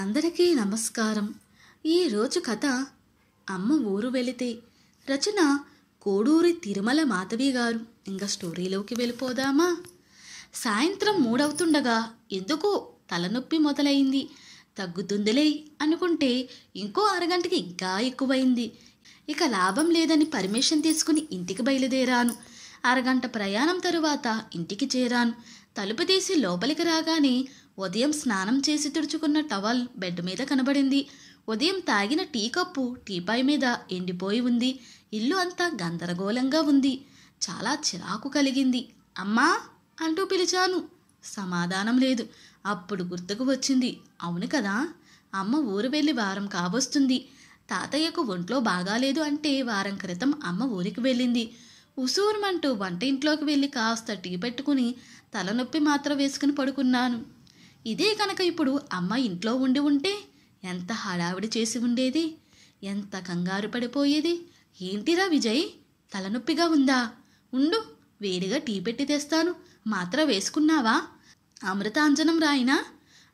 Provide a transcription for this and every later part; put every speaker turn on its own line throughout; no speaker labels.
అందరికీ నమస్కారం. ఈరోజు కథ అమ్మ ఊరు వెళితే. రచన కోడూరి తిరుమల మాధవి గారు. ఇంకా స్టోరీలోకి వెళ్ళిపోదామా? సాయంత్రం 3 అవుతుండగా ఎందుకో తలనొప్పి మొదలైంది. తగ్గుతుందిలే అనుకుంటే ఇంకో అరగంటకి ఇంకా ఎక్కువైంది. ఇక లాభం లేదని పర్మిషన్ తీసుకుని ఇంటికి బయలుదేరాను. అరగంట ప్రయాణం తరువాత ఇంటికి చేరాను. తలుపు తీసి లోపలికి రాగానే ఉదయం స్నానం చేసి తుడుచుకున్న టవల్ బెడ్ మీద కనబడింది. ఉదయం తాగిన టీ కప్పు టీపాయ్ మీద ఎండిపోయి ఉంది. ఇల్లు అంతా గందరగోళంగా ఉంది. చాలా చిరాకు కలిగింది. అమ్మా అంటూ పిలిచాను. సమాధానం లేదు. అప్పుడు గుర్తుకు వచ్చింది, అవును కదా, అమ్మ ఊరు వెళ్ళి వారం కావస్తుంది. తాతయ్యకు ఒంట్లో బాగాలేదు అంటే వారం క్రితం అమ్మ ఊరికి వెళ్ళింది. ఉసూరుమంటూ వంట ఇంట్లోకి వెళ్ళి కాస్త టీ పెట్టుకుని తలనొప్పి మాత్రం వేసుకుని పడుకున్నాను. ఇదే కనుక ఇప్పుడు అమ్మ ఇంట్లో ఉండి ఉంటే ఎంత హడావిడి చేసి ఉండేది, ఎంత కంగారు పడిపోయేది. ఏంటిరా విజయ్, తలనొప్పిగా ఉందా? ఉండు, వేడిగా టీ పెట్టి తెస్తాను. మాత్ర వేసుకున్నావా? అమృతాంజనం రాయినా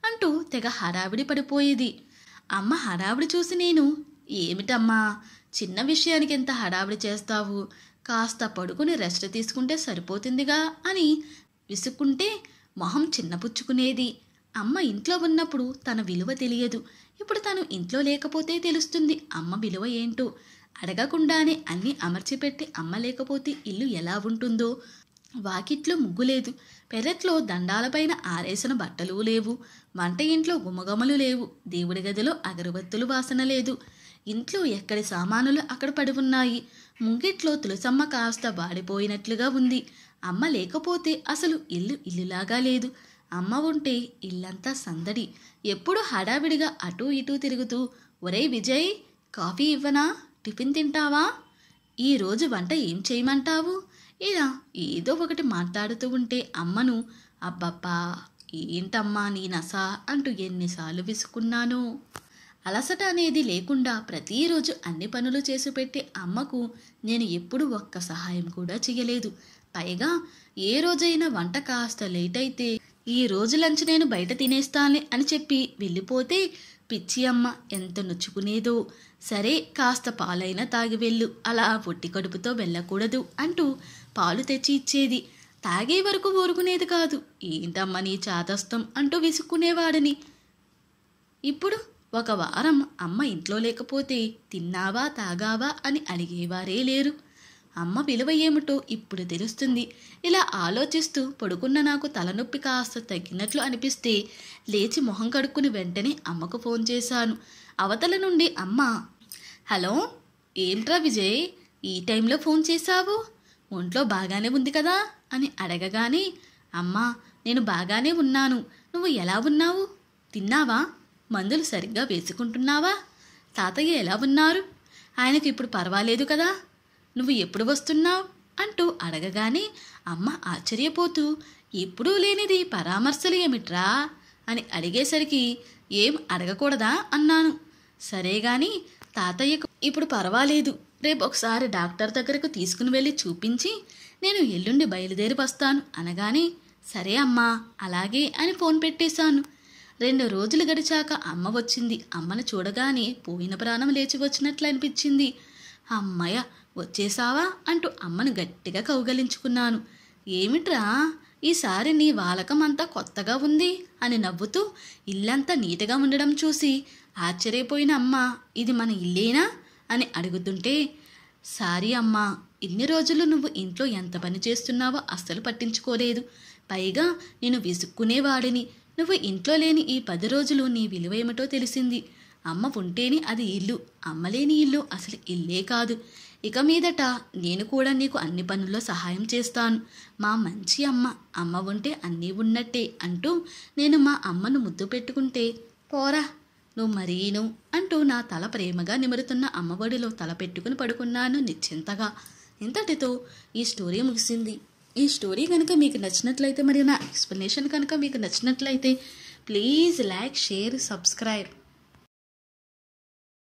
అంటూ తెగ హడావిడి పడిపోయేది. అమ్మ హడావిడి చూసి నేను, ఏమిటమ్మా, చిన్న విషయానికి ఎంత హడావిడి చేస్తావు? కాస్త పడుకుని రెస్ట్ తీసుకుంటే సరిపోతుందిగా అని విసుక్కుంటే మొహం చిన్నపుచ్చుకునేది. అమ్మ ఇంట్లో ఉన్నప్పుడు తన విలువ తెలియదు. ఇప్పుడు తను ఇంట్లో లేకపోతే తెలుస్తుంది అమ్మ విలువ ఏంటో. అడగకుండానే అన్నీ అమర్చిపెట్టి అమ్మ లేకపోతే ఇల్లు ఎలా ఉంటుందో. వాకిట్లో ముగ్గు లేదు. పెరట్లో దండాలపైన ఆరేసిన బట్టలు లేవు. వంట ఇంట్లో గుమగమలు లేవు. దేవుడి గదిలో అగరబత్తులు వాసన లేదు. ఇంట్లో ఎక్కడి సామానులు అక్కడ పడి ఉన్నాయి. ముంగిట్లో తులసమ్మ కాస్త వాడిపోయినట్లుగా ఉంది. అమ్మ లేకపోతే అసలు ఇల్లు ఇల్లులాగా లేదు. అమ్మ ఉంటే ఇల్లంతా సందడి. ఎప్పుడు హడావిడిగా అటూ ఇటూ తిరుగుతూ, ఒరే విజయ్, కాఫీ ఇవ్వనా? టిఫిన్ తింటావా? ఈరోజు వంట ఏం చేయమంటావు? ఇలా ఏదో ఒకటి మాట్లాడుతూ ఉంటే అమ్మను, అబ్బబ్బా ఏంటమ్మా నీ నసా అంటూ ఎన్నిసార్లు విసుకున్నాను. అలసట అనేది లేకుండా ప్రతిరోజు అన్ని పనులు చేసి పెట్టే అమ్మకు నేను ఎప్పుడు ఒక్క సహాయం కూడా చేయలేదు. పైగా ఏ రోజైనా వంట కాస్త లేట్ అయితే, ఈ రోజు లంచ్ నేను బయట తినేస్తానులే అని చెప్పి వెళ్ళిపోతే పిచ్చి అమ్మ ఎంత నొచ్చుకునేదో. సరే కాస్త పాలైనా తాగి వెళ్ళు, అలా పొట్టి కడుపుతో వెళ్ళకూడదు అంటూ పాలు తెచ్చి ఇచ్చేది. తాగే వరకు ఊరుకునేది కాదు. ఏంటమ్మ నీ చాదస్తం అంటూ విసుక్కునేవాడిని. ఇప్పుడు ఒక వారం అమ్మ ఇంట్లో లేకపోతే తిన్నావా తాగావా అని అడిగేవారే లేరు. అమ్మ విలువ ఏమిటో ఇప్పుడు తెలుస్తుంది. ఇలా ఆలోచిస్తూ పడుకున్న నాకు తలనొప్పి కాస్త తగ్గినట్లు అనిపిస్తే లేచి మొహం కడుక్కుని వెంటనే అమ్మకు ఫోన్ చేశాను. అవతల నుండి అమ్మ, హలో, ఏంట్రా విజయ్, ఈ టైంలో ఫోన్ చేశావు? ఒంట్లో బాగానే ఉంది కదా అని అడగగానే, అమ్మా నేను బాగానే ఉన్నాను, నువ్వు ఎలా ఉన్నావు? తిన్నావా? మందులు సరిగ్గా వేసుకుంటున్నావా? తాతయ్య ఎలా ఉన్నారు? ఆయనకు ఇప్పుడు పర్వాలేదు కదా? నువ్వు ఎప్పుడు వస్తున్నావు అంటూ అడగగానే అమ్మ ఆశ్చర్యపోతూ, ఎప్పుడూ లేనిది పరామర్శలు ఏమిట్రా అని అడిగేసరికి, ఏం అడగకూడదా అన్నాను. సరే గాని తాతయ్యకు ఇప్పుడు పర్వాలేదు, రేపు ఒకసారి డాక్టర్ దగ్గరకు తీసుకుని వెళ్ళి చూపించి నేను ఎల్లుండి బయలుదేరి వస్తాను అనగానే, సరే అమ్మా అలాగే అని ఫోన్ పెట్టేశాను. 2 రోజులు గడిచాక అమ్మ వచ్చింది. అమ్మను చూడగానే పోయిన ప్రాణం లేచి వచ్చినట్లు అనిపించింది. అమ్మయ్య వచ్చేసావా అంటూ అమ్మను గట్టిగా కౌగలించుకున్నాను. ఏమిట్రా ఈసారి నీ వాలకం అంతా కొత్తగా ఉంది అని నవ్వుతూ ఇల్లంతా నీట్గా ఉండడం చూసి ఆశ్చర్యపోయిన అమ్మ, ఇది మన ఇల్లేనా అని అడుగుతుంటే, సారీ అమ్మా, ఇన్ని రోజులు నువ్వు ఇంట్లో ఎంత పని చేస్తున్నావో అస్సలు పట్టించుకోలేదు. పైగా నేను విసుక్కునేవాడిని. నువ్వు ఇంట్లో లేని ఈ 10 రోజులు నీ విలువ ఏమిటో తెలిసింది. అమ్మ ఉంటేనే అది ఇల్లు, అమ్మ లేని ఇల్లు అసలు ఇల్లే కాదు. ఇక మీదట నేను కూడా నీకు అన్ని పనుల్లో సహాయం చేస్తాను. మా మంచి అమ్మ, అమ్మ ఉంటే అన్నీ ఉన్నట్టే అంటూ నేను మా అమ్మను ముద్దు పెట్టుకుంటే, పోరా నువ్వు మరీను అంటూ నా తల ప్రేమగా నిమురుతున్న అమ్మఒడిలో తల పెట్టుకుని పడుకున్నాను నిశ్చింతగా. ఇంతటితో ఈ స్టోరీ ముగిసింది. ఈ స్టోరీ కనుక మీకు నచ్చినట్లయితే, మరియు నా ఎక్స్ప్లెనేషన్ కనుక మీకు నచ్చినట్లయితే ప్లీజ్ లైక్, షేర్, సబ్స్క్రైబ్.